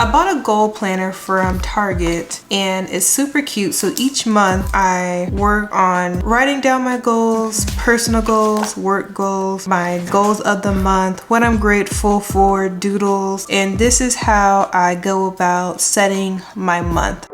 I bought a goal planner from Target and it's super cute. So each month I work on writing down my goals, personal goals, work goals, my goals of the month, what I'm grateful for, doodles, and this is how I go about setting my month.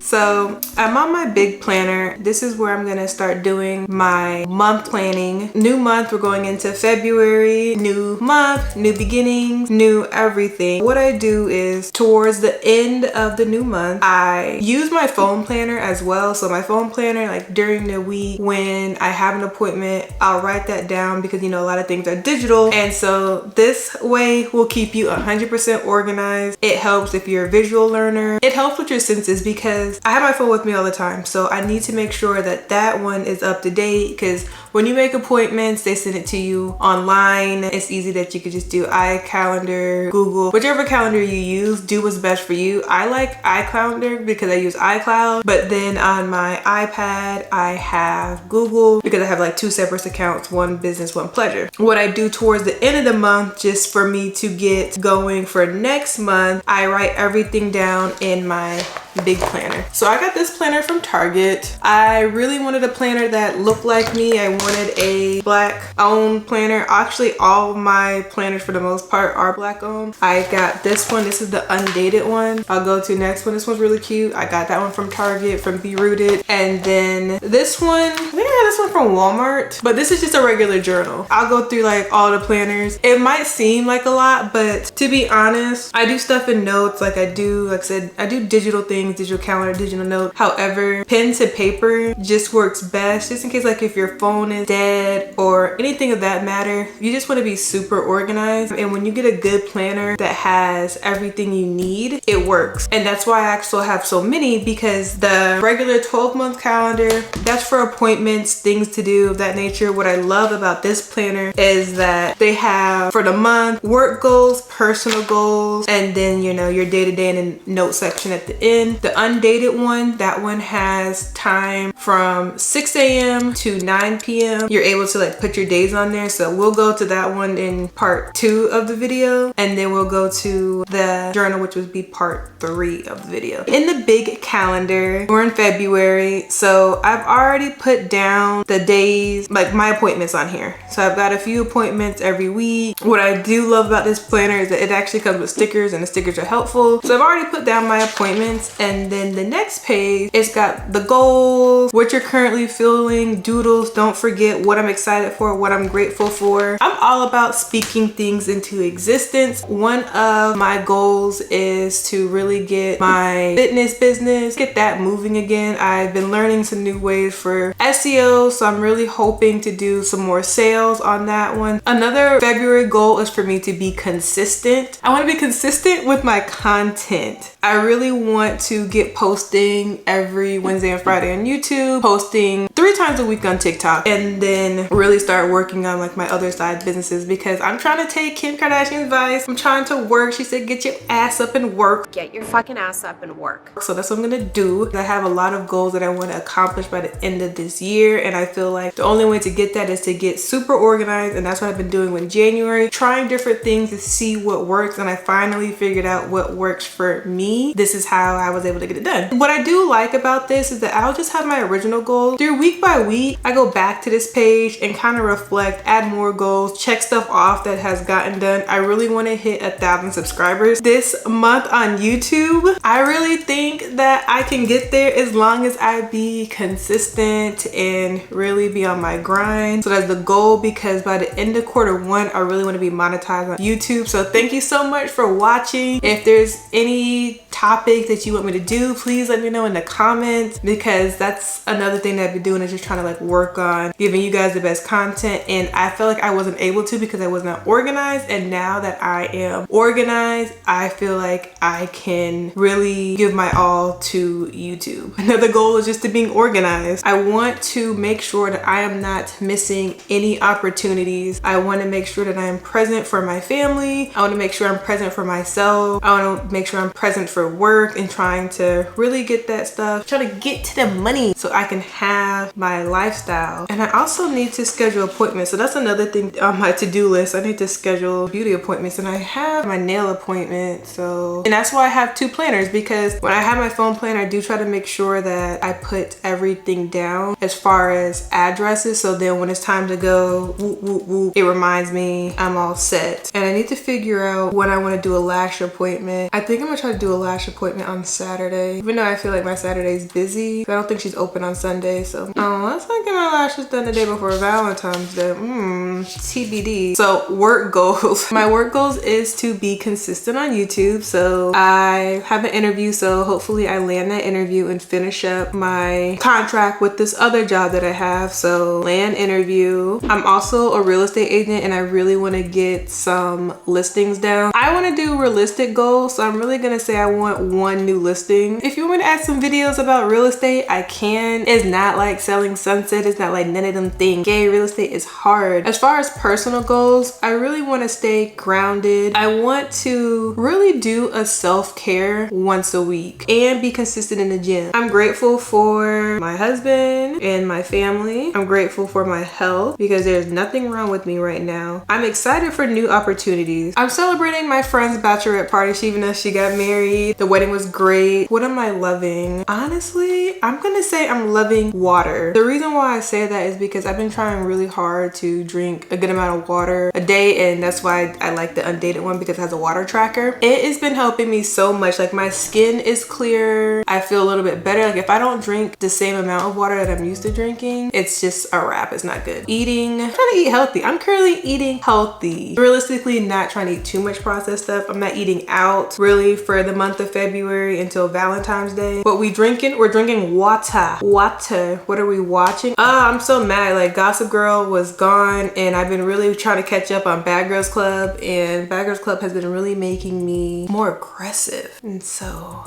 So I'm on my big planner. This is where I'm gonna start doing my month planning. New month, we're going into February. New month, new beginnings, new everything. What I do is towards the end of the new month, I use my phone planner as well. So my phone planner, like during the week when I have an appointment, I'll write that down because you know a lot of things are digital. And so this way will keep you 100% organized. It helps if you're a visual learner. It helps with your senses because I have my phone with me all the time, so I need to make sure that that one is up to date because when you make appointments, they send it to you online. It's easy that you could just do iCalendar, Google, whichever calendar you use, do what's best for you. I like iCalendar because I use iCloud, but then on my iPad, I have Google because I have like two separate accounts, one business, one pleasure. What I do towards the end of the month, just for me to get going for next month, I write everything down in my big planner. So I got this planner from Target. I really wanted a planner that looked like me. I wanted a black owned planner. Actually, all of my planners for the most part are black owned. I got this one. This is the undated one. I'll go to next one. This one's really cute. I got that one from Target, from Be Rooted. And then this one, I think I got this one from Walmart, but this is just a regular journal. I'll go through like all the planners. It might seem like a lot, but to be honest, I do stuff in notes. Like I said, I do digital things, digital calendar, digital note. However, pen to paper just works best, just in case like if your phone is dead or anything of that matter. You just want to be super organized, and when you get a good planner that has everything you need, it works. And that's why I actually have so many, because the regular 12-month calendar, that's for appointments, things to do of that nature. What I love about this planner is that they have for the month work goals, personal goals, and then you know your day-to-day and a note section at the end. The undated one, that one has time from 6 a.m. to 9 p.m. You're able to like put your days on there. So we'll go to that one in part 2 of the video, and then we'll go to the journal, which would be part 3 of the video. In the big calendar, we're in February, so I've already put down the days, like my appointments on here. So I've got a few appointments every week. What I do love about this planner is that it actually comes with stickers, and the stickers are helpful. So I've already put down my appointments, and then the next page, it's got the goals, what you're currently feeling, doodles. Don't forget what I'm excited for, what I'm grateful for. I'm all about speaking things into existence. One of my goals is to really get my fitness business, get that moving again. I've been learning some new ways for SEO, so I'm really hoping to do some more sales on that one. Another February goal is for me to be consistent. I want to be consistent with my content. I really want to get posting every Wednesday and Friday on YouTube, posting 3 times a week on TikTok, and then really start working on like my other side businesses, because I'm trying to take Kim Kardashian's advice. I'm trying to work. She said, get your ass up and work. Get your fucking ass up and work. So that's what I'm gonna do. I have a lot of goals that I want to accomplish by the end of this year, and I feel like the only way to get that is to get super organized, and that's what I've been doing in January, trying different things to see what works, and I finally figured out what works for me. This is how I was able to get it done. What I do like about this is that I'll just have my original goals. Through week by week, I go back to this page and kind of reflect, add more goals, check stuff off that has gotten done. I really want to hit 1,000 subscribers this month on YouTube. I really think that I can get there as long as I be consistent and really be on my grind. So that's the goal, because by the end of Q1, I really want to be monetized on YouTube. So thank you so much for watching. If there's any topics that you want me to do, please let me know in the comments, because that's another thing that I've been doing doing is just trying to like work on giving you guys the best content, and I felt like I wasn't able to because I was not organized. And now that I am organized, I feel like I can really give my all to YouTube. Another goal is just to being organized. I want to make sure that I am not missing any opportunities. I want to make sure that I am present for my family. I want to make sure I'm present for myself. I want to make sure I'm present for work and trying to really get that stuff, trying to get to the money so I can have my lifestyle. And I also need to schedule appointments. So that's another thing on my to-do list. I need to schedule beauty appointments, and I have my nail appointment. So, and that's why I have 2 planners, because when I have my phone planner, I do try to make sure that I put everything down as far as addresses, so then when it's time to go, whoop, whoop, whoop, it reminds me I'm all set. And I need to figure out when I want to do a lash appointment. I think I'm gonna try to do a lash appointment on Saturday, even though I feel like my Saturday's busy. I don't think she's open on Sunday, so let's not get my lashes done the day before Valentine's Day. TBD. So work goals. My work goals is to be consistent on YouTube. So I have an interview, so hopefully I land that interview and finish up my contract with this other job that I have. So land interview. I'm also a real estate agent, and I really want to get some listings down. I want to do realistic goals, so I'm really gonna say I want 1 new listing. If you want me to add some videos about real estate, I can. It's not like selling sunset. It's not like none of them things. Gay real estate is hard. As far as personal goals, I really want to stay grounded. I want to really do a self-care once a week and be consistent in the gym. I'm grateful for my husband and my family. I'm grateful for my health because there's nothing wrong with me right now. I'm excited for new opportunities. I'm celebrating my friend's bachelorette party. Even though she got married, the wedding was great. What am I loving? Honestly, I'm gonna say I'm loving water. The reason why I say that is because I've been trying really hard to drink a good amount of water a day, and that's why I like the undated one, because it has a water tracker. It has been helping me so much. Like, my skin is clear. I feel a little bit better. Like, if I don't drink the same amount of water that I'm used to drinking, it's just a wrap. It's not good. Eating, I'm trying to eat healthy. I'm currently eating healthy. Realistically, not trying to eat too much processed stuff. I'm not eating out really for the month of February until Valentine's Day. What we drinking? We're drinking water. Water. What are we watching? I'm so mad. Like, Gossip Girl was gone, and I've been really trying to catch up on Bad Girls Club, and Bad Girls Club has been really making me more aggressive. And so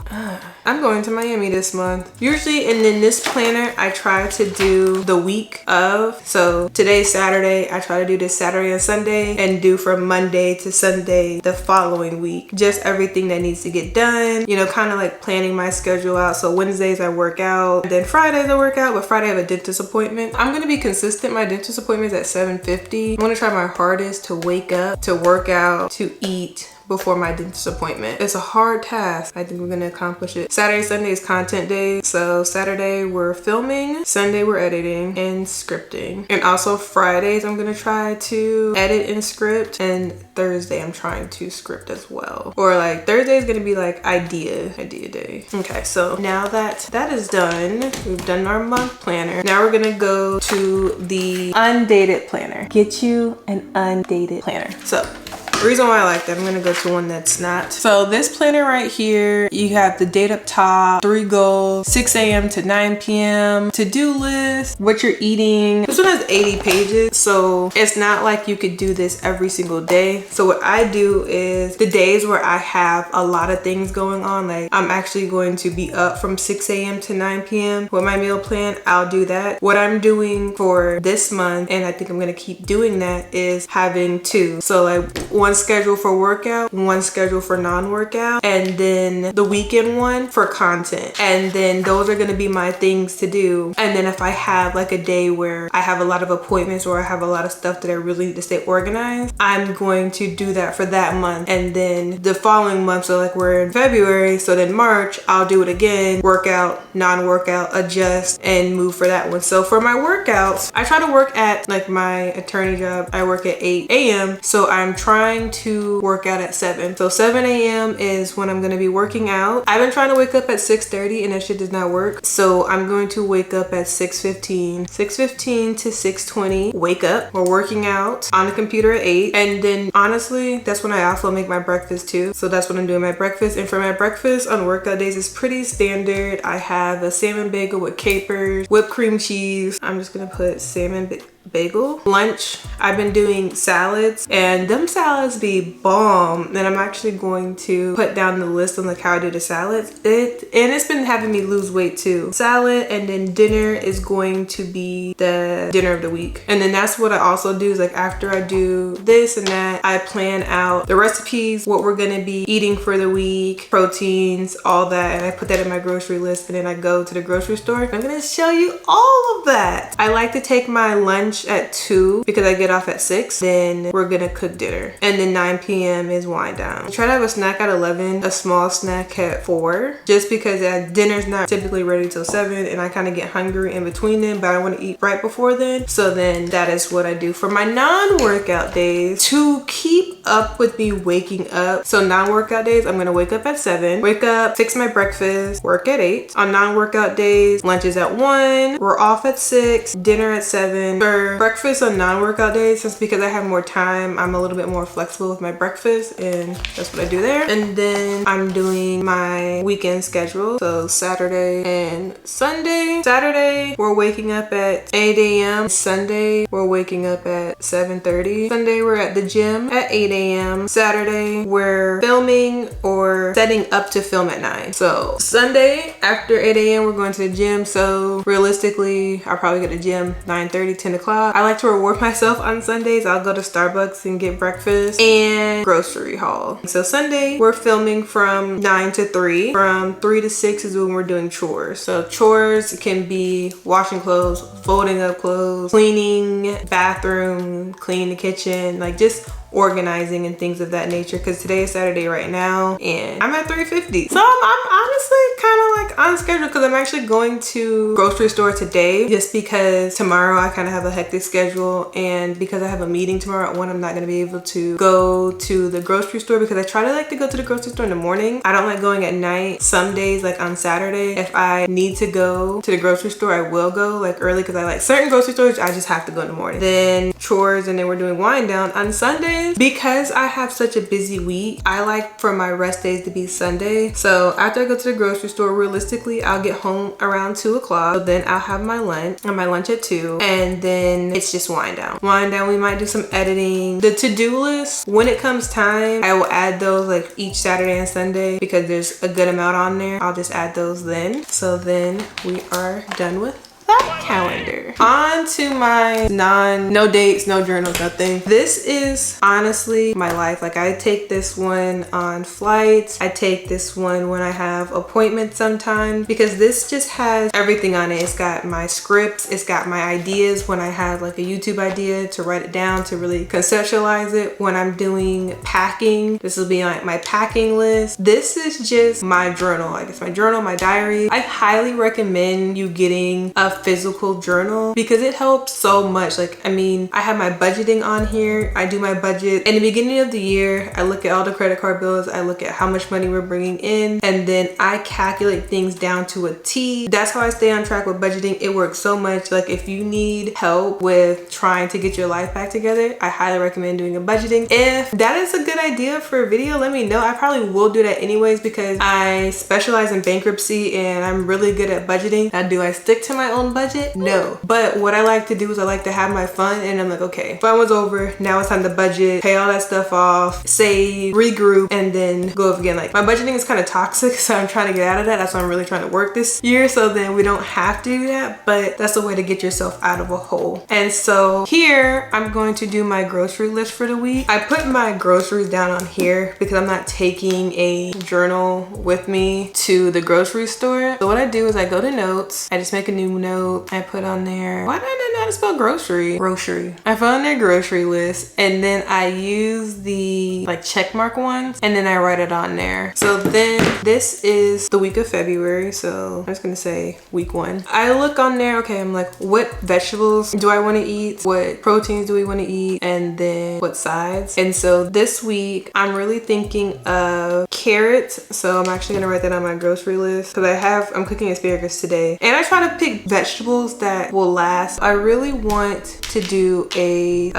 I'm going to Miami this month. Usually, and in this planner, I try to do the week of. So today's Saturday. I try to do this Saturday and Sunday, and do from Monday to Sunday the following week. Just everything that needs to get done. You know, kind of like planning my schedule out. So Wednesdays I work out, and then Fridays I work out, but Friday I have a dentist appointment. I'm gonna be consistent. My dentist appointment is at 7:50. I'm gonna try my hardest to wake up, to work out, to eat before my dentist appointment. It's a hard task. I think we're gonna accomplish it. Saturday, Sunday is content day. So Saturday we're filming, Sunday we're editing and scripting. And also Fridays I'm gonna try to edit and script, and Thursday I'm trying to script as well. Or like Thursday is gonna be like idea day. Okay, so now that that is done, we've done our month planner. Now we're gonna go to the undated planner. Get you an undated planner. So the reason why I like that, I'm gonna go to one that's not. So this planner right here, you have the date up top, 3 goals, 6 a.m. to 9 p.m., to-do list, what you're eating. This one has 80 pages, so it's not like you could do this every single day. So what I do is the days where I have a lot of things going on, like I'm actually going to be up from 6 a.m. to 9 p.m. with my meal plan, I'll do that. What I'm doing for this month, and I think I'm gonna keep doing that, is having 2. So like one schedule for workout, one schedule for non-workout, and then the weekend one for content. And then those are gonna be my things to do. And then if I have like a day where I have a lot of appointments or I have a lot of stuff that I really need to stay organized, I'm going to do that for that month. And then the following month, so like we're in February, so then March, I'll do it again, workout, non-workout, adjust, and move for that one. So for my workouts, I try to work at like my attorney job, I work at 8 a.m. So I'm trying trying to work out at 7. So 7 a.m. is when I'm gonna be working out. I've been trying to wake up at 6:30 and that shit does not work. So I'm going to wake up at 6:15 to 6:20. Wake up. We're working out on the computer at 8. And then honestly, that's when I also make my breakfast too. So that's what I'm doing, my breakfast. And for my breakfast on workout days, it's pretty standard. I have a salmon bagel with capers, whipped cream cheese. I'm just gonna put salmon bagel. Lunch, I've been doing salads and them salads be bomb. And I'm actually going to put down the list on like how I do the salads. It's been having me lose weight too. Salad, and then dinner is going to be the dinner of the week. And then that's what I also do is like after I do this and that, I plan out the recipes, what we're gonna be eating for the week, proteins, all that, and I put that in my grocery list, and then I go to the grocery store. I'm gonna show you all of that. I like to take my lunch at 2 because I get off at 6. Then we're gonna cook dinner, and then 9 p.m. is wind down. I try to have a snack at 11, a small snack at 4, just because dinner's not typically ready till 7, and I kind of get hungry in between them, but I want to eat right before then. So then that is what I do for my non-workout days to keep up with me waking up. So non-workout days, I'm gonna wake up at 7, wake up, fix my breakfast, work at 8. On non-workout days, lunch is at 1, we're off at 6, dinner at 7. For breakfast on non-workout days, just because I have more time, I'm a little bit more flexible with my breakfast, and that's what I do there. And then I'm doing my weekend schedule. So Saturday and Sunday. Saturday, we're waking up at 8 a.m. Sunday, we're waking up at 7:30. Sunday, we're at the gym at 8 a.m. Saturday, we're filming or setting up to film at 9. So Sunday, after 8 a.m., we're going to the gym. So realistically, I'll probably get to the gym 9:30, 10 o'clock. I like to reward myself on Sundays. I'll go to Starbucks and get breakfast and grocery haul. So Sunday, we're filming from 9 to 3. From 3 to 6 is when we're doing chores. So chores can be washing clothes, folding up clothes, cleaning bathroom, cleaning the kitchen, like just organizing and things of that nature, because today is Saturday right now and I'm at 3:50. So I'm honestly kind of like on schedule because I'm actually going to grocery store today, just because tomorrow I kind of have a hectic schedule, and because I have a meeting tomorrow at 1, I'm not going to be able to go to the grocery store because I try to like to go to the grocery store in the morning. I don't like going at night. Some days, like on Saturday, if I need to go to the grocery store, I will go like early, because I like certain grocery stores I just have to go in the morning. Then chores, and then we're doing wind down on Sundays. Because I have such a busy week, I like for my rest days to be Sunday. So after I go to the grocery store, realistically, I'll get home around 2 o'clock. So then I'll have my lunch at 2, and then it's just wind down. Wind down, we might do some editing. The to-do list, when it comes time, I will add those like each Saturday and Sunday because there's a good amount on there. I'll just add those then. So then we are done with that calendar. On to my no dates, no journals, nothing. This is honestly my life. Like I take this one on flights. I take this one when I have appointments sometimes, because this just has everything on it. It's got my scripts, it's got my ideas when I have like a YouTube idea to write it down, to really conceptualize it. When I'm doing packing, this will be like my packing list. This is just my journal. Like it's my journal, my diary. I highly recommend you getting a physical journal because it helps so much. Like, I mean, I have my budgeting on here. I do my budget in the beginning of the year. I look at all the credit card bills. I look at how much money we're bringing in, and then I calculate things down to a T. That's how I stay on track with budgeting. It works so much. Like if you need help with trying to get your life back together, I highly recommend doing a budgeting. If that is a good idea for a video, let me know. I probably will do that anyways because I specialize in bankruptcy and I'm really good at budgeting. Now, do I stick to my own budget? No. But what I like to do is I like to have my fun, and I'm like, okay, fun was over. Now it's time to budget, pay all that stuff off, save, regroup, and then go up again. Like my budgeting is kind of toxic, so I'm trying to get out of that. That's why I'm really trying to work this year, so then we don't have to do that. But that's a way to get yourself out of a hole. And so here I'm going to do my grocery list for the week. I put my groceries down on here because I'm not taking a journal with me to the grocery store. So what I do is I go to notes, I just make a new note, I put on there, why did I how to spell grocery. Grocery. I found their grocery list and then I use the like check mark ones and then I write it on there. So then this is the week of February. So I'm just gonna say week 1. I look on there, okay, I'm like, what vegetables do I want to eat? What proteins do we want to eat? And then what sides? And so this week I'm really thinking of carrots. So I'm actually gonna write that on my grocery list because I'm cooking asparagus today. And I try to pick vegetables that will last. I really want to do a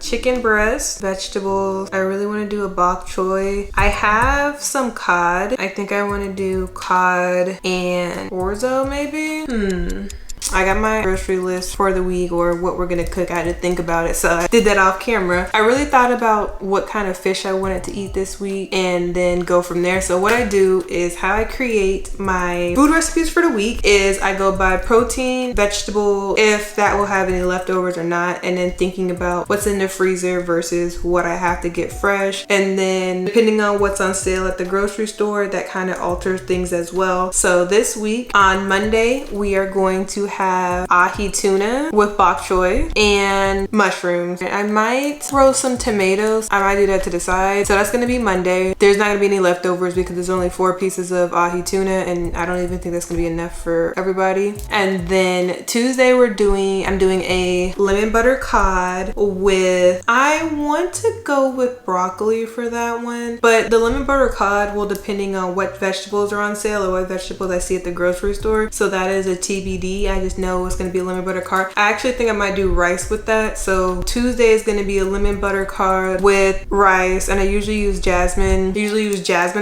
chicken breast, vegetables. I really want to do a bok choy. I have some cod. I think I want to do cod and orzo maybe. I got my grocery list for the week or what we're gonna cook. I had to think about it, so I did that off camera. I really thought about what kind of fish I wanted to eat this week and then go from there. So what I do is how I create my food recipes for the week is I go by protein, vegetable, if that will have any leftovers or not, and then thinking about what's in the freezer versus what I have to get fresh. And then depending on what's on sale at the grocery store, that kind of alters things as well. So this week on Monday, we are going to have ahi tuna with bok choy and mushrooms. I might throw some tomatoes. I might do that to the side. So that's gonna be Monday. There's not gonna be any leftovers because there's only 4 pieces of ahi tuna and I don't even think that's gonna be enough for everybody. And then Tuesday I'm doing a lemon butter cod with, I want to go with broccoli for that one, but the lemon butter cod will depending on what vegetables are on sale or what vegetables I see at the grocery store. So that is a TBD. I just know it's gonna be a lemon butter cod. I actually think I might do rice with that. So Tuesday is gonna be a lemon butter cod with rice, and I usually use jasmine.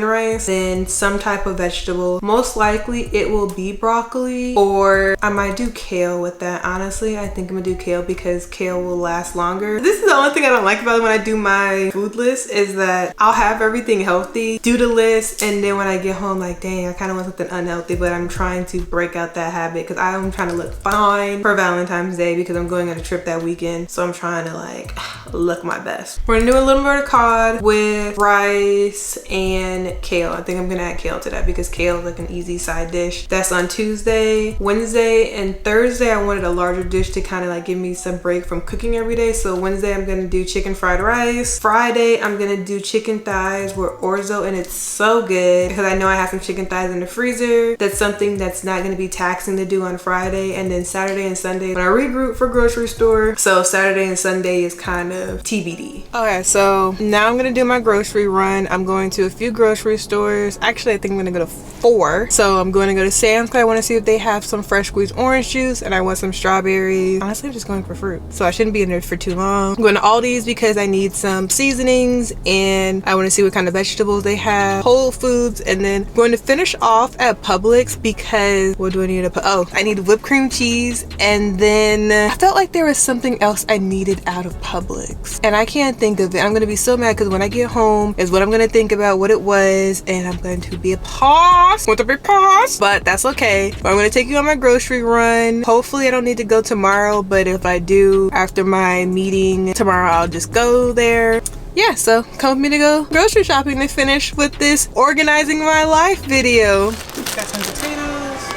Rice, then some type of vegetable. Most likely it will be broccoli, or I might do kale with that. Honestly, I think I'm gonna do kale because kale will last longer. This is the only thing I don't like about it when I do my food list is that I'll have everything healthy, do the list, and then when I get home, like, dang, I kind of want something unhealthy, but I'm trying to break out that habit because I'm trying to look fine for Valentine's Day because I'm going on a trip that weekend. So I'm trying to like look my best. We're gonna do a little bit of cod with rice and kale. I think I'm gonna add kale to that because kale is like an easy side dish. That's on Tuesday. Wednesday and Thursday I wanted a larger dish to kind of like give me some break from cooking every day. So Wednesday I'm gonna do chicken fried rice. Friday I'm gonna do chicken thighs with orzo, and it's so good because I know I have some chicken thighs in the freezer. That's something that's not gonna be taxing to do on Friday. And then Saturday and Sunday when I regroup for grocery store. So Saturday and Sunday is kind of TBD. Okay, so now I'm gonna do my grocery run. I'm going to a few grocery stores. Actually, I think I'm gonna go to 4. So I'm going to go to Sam's because I want to see if they have some fresh squeezed orange juice, and I want some strawberries. Honestly, I'm just going for fruit, so I shouldn't be in there for too long. I'm going to Aldi's because I need some seasonings and I want to see what kind of vegetables they have. Whole Foods, and then I'm going to finish off at Publix because what do I need to put? Oh, I need whipped cream cheese, and then I felt like there was something else I needed out of Publix and I can't think of it. I'm gonna be so mad because when I get home is what I'm gonna think about what it was, and I'm going to be a pause with a big pause, but that's okay. But I'm gonna take you on my grocery run. Hopefully I don't need to go tomorrow, but if I do after my meeting tomorrow, I'll just go there. Yeah, so come with me to go grocery shopping to finish with this organizing my life video. Got some potatoes,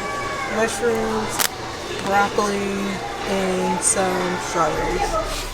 mushrooms, broccoli, and some strawberries.